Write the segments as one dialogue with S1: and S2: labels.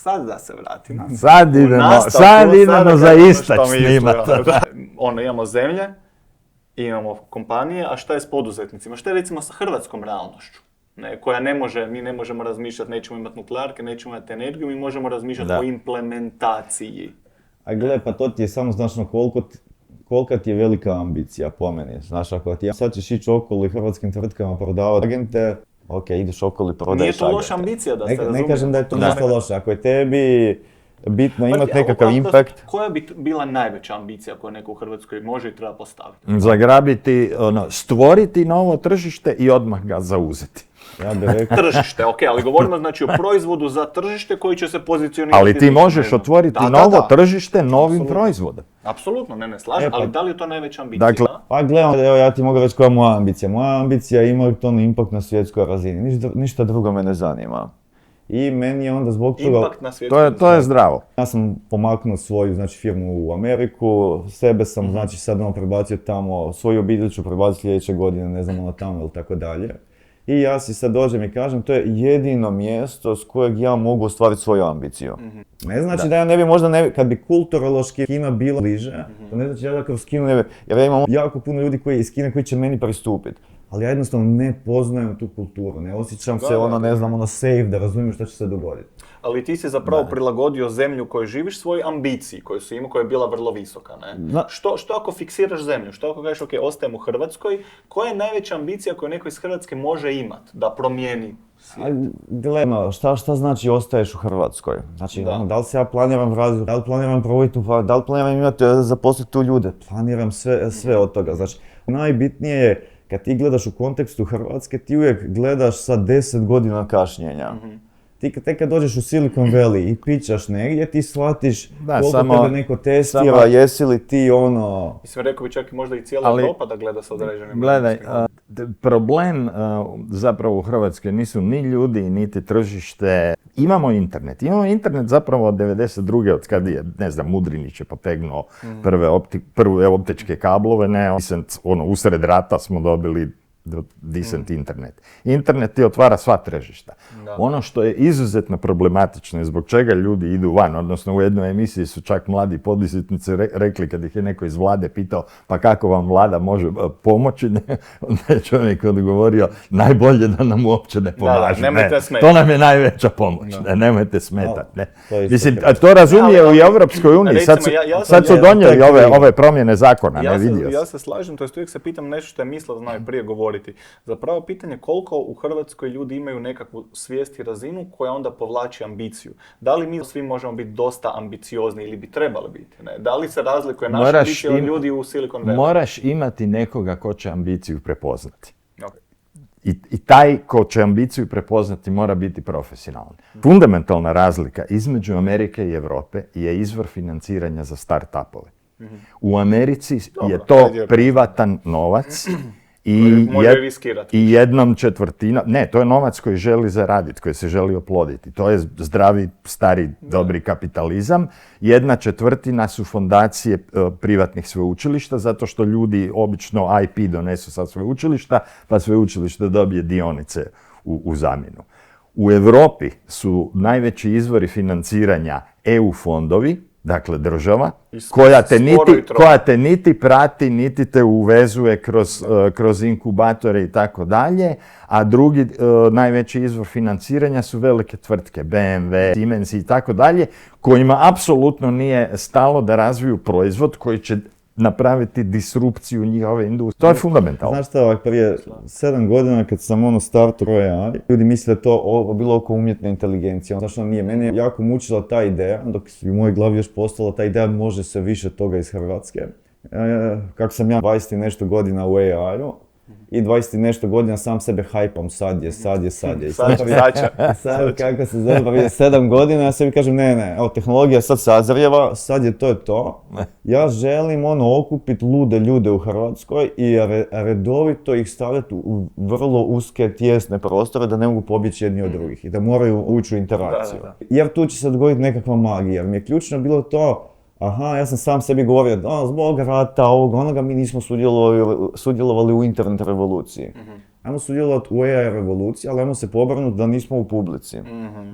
S1: sad da se vratim.
S2: Sad idemo za istač snimati.
S1: Imamo zemlje, imamo kompanije, a šta je s poduzetnicima? Šta je recimo sa hrvatskom realnošću? Koja mi ne možemo razmišljati, nećemo imati nuklearke, nećemo imati energiju, mi možemo razmišljati o implementaciji.
S3: A gle, pa to ti je samo značno kolika ti je velika ambicija po meni. Znaš, ako ti sad ćeš ići okolo i hrvatskim tvrtkama prodavati agente, ok, ideš okolo i prodaješ agente.
S1: Nije to loša ambicija da se razumije.
S3: Ne kažem da je to nešto loše, ako je tebi bitno imati nekakav impact.
S1: Koja bi bila najveća ambicija koju neko u Hrvatskoj može i treba postaviti?
S2: Zagrabiti, stvoriti novo tržište i odmah ga zauzeti.
S3: Ja bih rekao...
S1: Tržište, ok, ali govorimo znači o proizvodu za tržište koji će se pozicionirati...
S2: Ali ti možeš otvoriti novo tržište novim proizvodom.
S1: Apsolutno, ne slažem, ali da li je to najveća ambicija?
S2: Dakle,
S3: pa gledam, evo ja ti mogu reći koja je moja ambicija. Moja ambicija je imati impact na svjetskoj razini, ništa drugo me ne zanima. I meni je onda zbog toga...
S1: Impact na svjetskoj
S2: to je zdravo.
S3: Ja sam pomaknuo svoju firmu u Ameriku, sebe sam sad prebacio tamo, svoju obitelj ću prebaciti sljedeće godine, ne znam tamo ili tako dalje. I ja si sad dođem i kažem, to je jedino mjesto s kojeg ja mogu ostvariti svoju ambiciju. Ne znači da ja ne bi možda, kad bi kulturološki Kina bila bliže, to ne znači ja da kroz Kinu ne bi, jer ja imam jako puno ljudi iz Kine koji će meni pristupiti. Ali ja jednostavno ne poznajem tu kulturu, ne osjećam se safe da razumijem što će se dogoditi.
S1: Ali ti si zapravo prilagodio zemlju u kojoj živiš svojoj ambiciji koju si imao, koja je bila vrlo visoka, ne? Što ako fiksiraš zemlju? Što ako kažeš, ok, ostajem u Hrvatskoj, koja je najveća ambicija koju neko iz Hrvatske može imati da promijeni svijet?
S3: Gledano, šta znači ostaješ u Hrvatskoj? Znači, da li se ja planiram razvoj, da li planiram provoditi, da li planiram imati, zaposliti tu ljude? Planiram sve od toga. Znači, najbitnije je, kad ti gledaš u kontekstu Hrvatske, ti uvijek gledaš sa 10 godina kašnjenja. Ti kad dođeš u Silicon Valley i pičaš negdje, ti shvatiš koliko tebe neko testira, jesi li ti
S1: Mislim, rekao bi čak i možda i cijela Europa da gleda sa određenim...
S2: Gledaj, problem zapravo u Hrvatskoj nisu ni ljudi, niti tržište. Imamo internet zapravo od 92. od kad je, ne znam, Mudrinić je potegnuo prve optičke kablove, usred rata smo dobili decent internet. Internet ti otvara sva tržišta. Ono što je izuzetno problematično i zbog čega ljudi idu van, odnosno u jednoj emisiji su čak mladi poduzetnici rekli kad ih je neko iz vlade pitao pa kako vam vlada može pomoći, onda je čovjek odgovorio najbolje da nam uopće ne pomaže. To nam je najveća pomoć, nemojte smetati. Mislim, to razumije u Europskoj uniji, sad su donijeli ove promjene zakona, ne vidio.
S1: Ja se slažem, to jest uvijek se pitam nešto što je mislio znaju prije govoriti. Zapravo pitanje koliko u Hrvatskoj ljudi imaju nekakvu svijest i razinu koja onda povlači ambiciju. Da li mi svi možemo biti dosta ambiciozni ili bi trebali biti? Ne? Da li se razlikuje naša ambicija od ljudi u Silicon Valley?
S2: Moraš imati nekoga ko će ambiciju prepoznati. Okay. I taj ko će ambiciju prepoznati mora biti profesionalan. Fundamentalna razlika između Amerike i Europe je izvor financiranja za start-upove. U Americi je to privatan novac i jednom četvrtina, ne, to je novac koji želi zaraditi, koji se želi oploditi. To je zdravi, stari, dobri kapitalizam. 1/4 su fondacije privatnih sveučilišta, zato što ljudi obično IP donesu sa sveučilišta, pa sveučilište dobije dionice u zamjenu. U Europi su najveći izvori financiranja EU fondovi, dakle država, koja te niti prati, niti te uvezuje kroz inkubatore i tako dalje, a drugi najveći izvor financiranja su velike tvrtke, BMW, Siemens i tako dalje, kojima apsolutno nije stalo da razviju proizvod koji će napraviti disrupciju njihove industrije. To je fundamentalno.
S3: Znaš šta, prije 7 godina kad sam startao AI, ljudi misle da to bilo oko umjetne inteligencije. Znaš što nije, mene je jako mučila ta ideja, dok u mojoj glavi još postala ta ideja može se više toga iz Hrvatske. Kako sam ja 20 i nešto godina u AI-u, i 20 i nešto godina sam sebe hajpam, sad je. Sad kako se zove, prije 7 godina, ja sebi kažem ne, evo tehnologija sad sazrijeva, sad je to. Ja želim okupiti lude ljude u Hrvatskoj i redovito ih stavljati u vrlo uske, tijesne prostore da ne mogu pobjeći jedni od drugih i da moraju ući u interakciju. Jer tu će se dogoditi nekakva magija, jer mi je ključno bilo to, ja sam sam sebi govorio, zbog rata, onoga, mi nismo sudjelovali u internet revoluciji. ajmo sudjelovati u AI revoluciji, ali ajmo se pobrinuti da nismo u publici.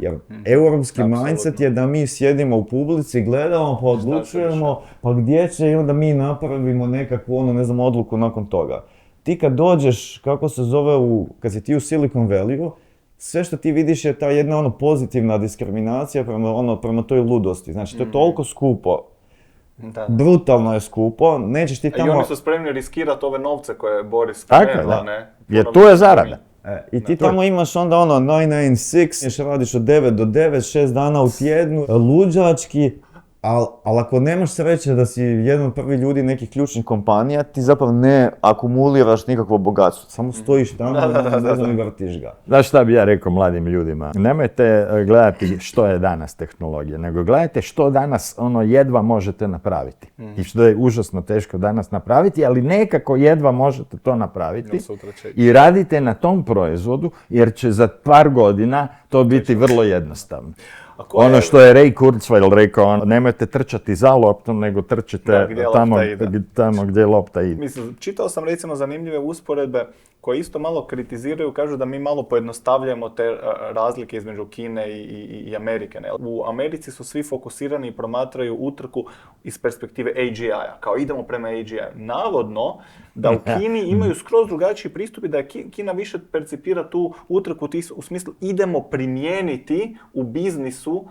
S3: Jer europski mindset je da mi sjedimo u publici, gledamo, pa odlučujemo, pa gdje će i onda mi napravimo nekakvu odluku nakon toga. Ti kad dođeš, kako se zove, kad si ti u Silicon Valley-u, sve što ti vidiš je ta jedna pozitivna diskriminacija prema toj ludosti. Znači, to je toliko skupo. Da. Brutalno je skupo, nećeš ti tamo...
S1: I oni su spremni riskirati ove novce koje Boris spomenula, ne?
S2: Jer tu je zarada.
S3: I ti tamo imaš onda 996, radiš od 9 do 9, 6 dana u tjednu, luđački, ali ako nemaš sreće da si jedan od prvih ljudi nekih ključnih kompanija, ti zapravo ne akumuliraš nikakvo bogatstvo, samo stojiš tamo i vrtiš ga.
S2: Znaš šta bi ja rekao mladim ljudima? Nemojte gledati što je danas tehnologija, nego gledajte što danas jedva možete napraviti. I što je užasno teško danas napraviti, ali nekako jedva možete to napraviti i radite na tom proizvodu, jer će za par godina to biti vrlo jednostavno. Ono što je Ray Kurzweil rekao, nemojte trčati za loptom, nego trčite tamo gdje lopta ide.
S1: Mislim, čitao sam recimo zanimljive usporedbe koje isto malo kritiziraju, kažu da mi malo pojednostavljamo te razlike između Kine i Amerike. Ne? U Americi su svi fokusirani i promatraju utrku iz perspektive AGI-a, kao idemo prema AGI-a. Navodno da u Kini imaju skroz drugačiji pristup i da Kina više percipira tu utrku u smislu idemo primijeniti u biznisu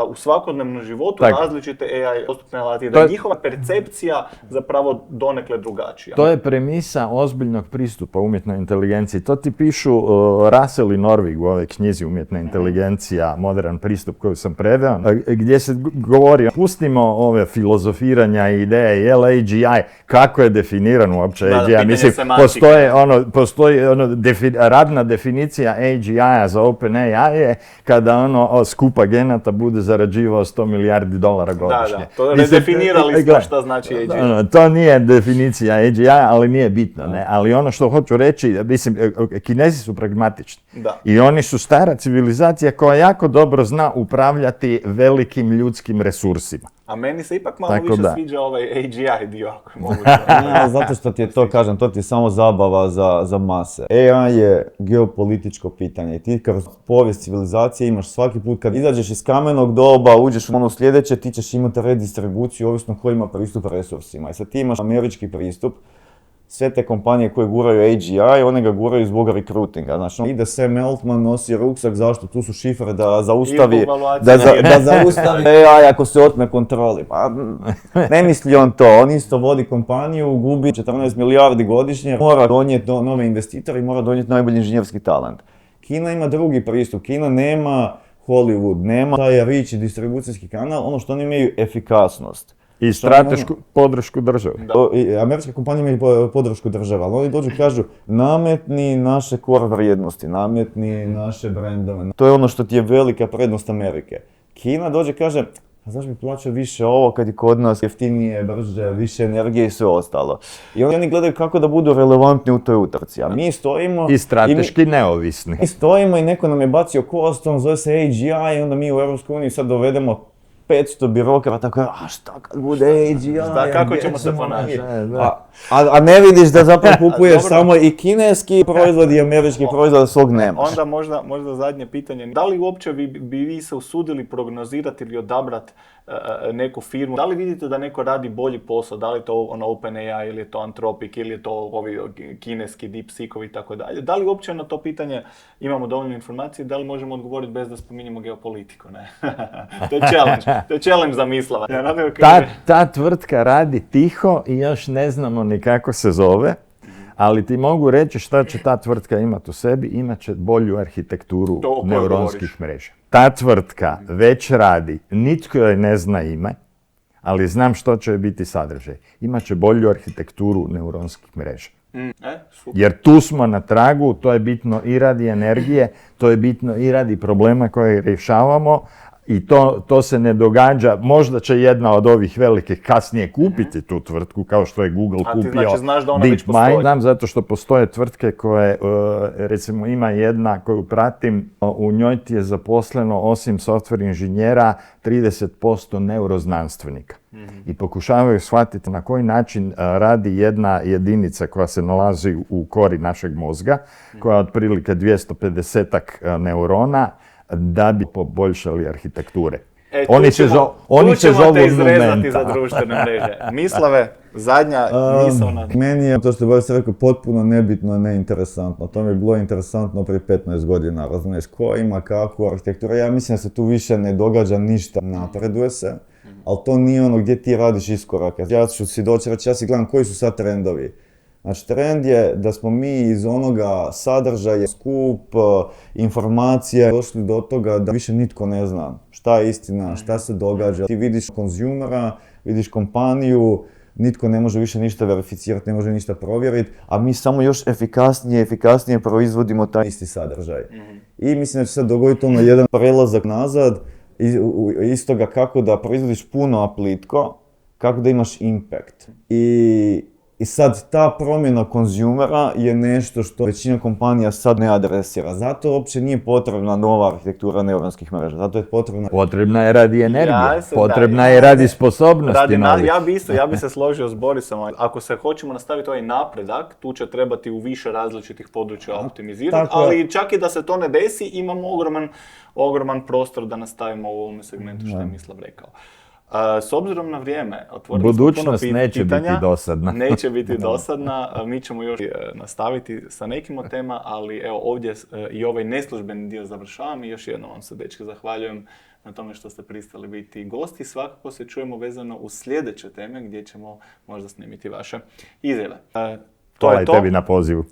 S1: u svakodnevnom životu različite AI dostupne alate, da je njihova percepcija zapravo donekle drugačija.
S2: To je premisa ozbiljnog pristupa umjetnoj inteligenciji. To ti pišu Russell i Norvig u ovoj knjizi Umjetna inteligencija, modern pristup koju sam preveo, gdje se govori, pustimo ove filozofiranja i ideje, je li AGI, kako je definiran uopće AGI? Mislim, postoji radna definicija AGI-a za OpenAI je kada skupa genata bude zarađivao $100 milijardi godišnje.
S1: Da, to redefinirali smo šta znači AGI.
S2: To nije definicija AGI, ali nije bitno. Ne? Ali ono što hoću reći, mislim, Kinezi su pragmatični. Da. I oni su stara civilizacija koja jako dobro zna upravljati velikim ljudskim resursima.
S1: A meni se ipak malo više sviđa ovaj AGI dio, ako mogu.
S3: Zato što ti je to, kažem, to ti je samo zabava za mase. AI je geopolitičko pitanje i ti kroz povijest civilizacije imaš svaki put kad izađeš iz kamenog doba, uđeš u ono sljedeće, ti ćeš imati redistribuciju ovisno ko ima pristup resursima. I sad ti imaš američki pristup, sve te kompanije koje guraju AGI, one ga guraju zbog rekrutinga. Znači, ide Sam Altman, nosi ruksak, zašto? Tu su šifre da zaustavi AI ako se otme kontroli. Pa, ne misli on to. On isto vodi kompaniju, gubi 14 milijardi godišnje, mora donijeti nove investitore i mora donijeti najbolji inženjerski talent. Kina ima drugi pristup. Kina nema Hollywood, nema taj reach i distribucijski kanal. Ono što oni imaju efikasnost.
S2: I stratešku podršku države.
S3: Američke kompanije imaju podršku države, ali oni dođu i kažu nametni naše core vrijednosti, nametni naše brendove. To je ono što ti je velika prednost Amerike. Kina dođe i kaže, a zašto bi plaćao više ovo kad je kod nas jeftinije, brže, više energije i sve ostalo. I oni gledaju kako da budu relevantni u toj utrci, a mi stojimo...
S2: I strateški neovisni.
S3: Mi stojimo i neko nam je bacio kost, on zove se AGI i onda mi u EU sad dovedemo 500 birokrata koja, a šta kad bude AGI?
S1: Kako ćemo se ponašati?
S3: A ne vidiš da zapravo kupuješ samo i kineski proizvod i američki proizvod, svog nemaš.
S1: Onda možda zadnje pitanje. Da li uopće bi vi se usudili prognozirati ili odabrati neku firmu? Da li vidite da neko radi bolji posao? Da li je to OpenAI ili je to Anthropic ili je to ovi kineski DeepSeekovi i tako dalje? Da li uopće na to pitanje imamo dovoljno informacije? Da li možemo odgovoriti bez da spominjemo geopolitiku? Ne? To je challenge za mislava.
S2: Ta tvrtka radi tiho i još ne znamo ni kako se zove, ali ti mogu reći šta će ta tvrtka imati u sebi, imat će bolju arhitekturu neuronskih mreža. Ta tvrtka već radi, nitko joj ne zna ime, ali znam što će biti sadržaj. Imat će bolju arhitekturu neuronskih mreža. Jer tu smo na tragu, to je bitno i radi energije, to je bitno i radi problema koje rješavamo, I to se ne događa, možda će jedna od ovih velikih kasnije kupiti tu tvrtku, kao što je Google kupio
S1: znači znaš da ona već postoji?
S2: Znam zato što postoje tvrtke koje, recimo ima jedna koju pratim, u njoj ti je zaposleno osim software inženjera 30% neuroznanstvenika. I pokušavaju shvatiti na koji način radi jedna jedinica koja se nalazi u kori našeg mozga, koja je otprilike 250 neurona, da bi poboljšali arhitekture. Oni se zovu
S1: te izrezati
S2: Numenta.
S1: za društvene mreže. Mislave, zadnja mislona.
S3: Meni je, to što je Boris rekao, potpuno nebitno i neinteresantno. To mi je bilo interesantno prije 15 godina, razumiješ, ko ima kakvu arhitekturu. Ja mislim da se tu više ne događa ništa, napreduje se, ali to nije ono gdje ti radiš iskorake. Ja ću si doći reći, ja si gledam koji su sad trendovi. Znači, trend je da smo mi iz onoga sadržaja, skup, informacija, došli do toga da više nitko ne zna šta je istina, šta se događa. Ti vidiš konzumera, vidiš kompaniju, nitko ne može više ništa verificirati, ne može ništa provjeriti, a mi samo još efikasnije proizvodimo taj isti sadržaj. I mislim da će se dogoditi ono jedan prelazak nazad, iz toga kako da proizvodiš puno, a plitko, kako da imaš impact. I sad ta promjena konzumera je nešto što većina kompanija sad ne adresira. Zato uopće nije potrebna nova arhitektura neuronskih mreža. Zato je potrebna...
S2: Potrebna je radi energije, potrebna je radi sposobnosti.
S1: Ja bi se složio s Borisom. Ako se hoćemo nastaviti ovaj napredak, tu će trebati u više različitih područja optimizirati, ali čak i da se to ne desi, imamo ogroman prostor da nastavimo u ovom segmentu što je Mislav rekao. S obzirom na vrijeme, otvorili smo puno pitanja.
S2: Neće biti dosadna.
S1: Neće biti dosadna, mi ćemo još nastaviti sa nekim od tema, ali evo ovdje i ovaj neslužbeni dio završavam i još jednom vam se, dečki, zahvaljujem na tome što ste pristali biti gosti. Svakako se čujemo vezano uz sljedeće teme gdje ćemo možda snimiti vaše izjave.
S2: Hvala i tebi na pozivu.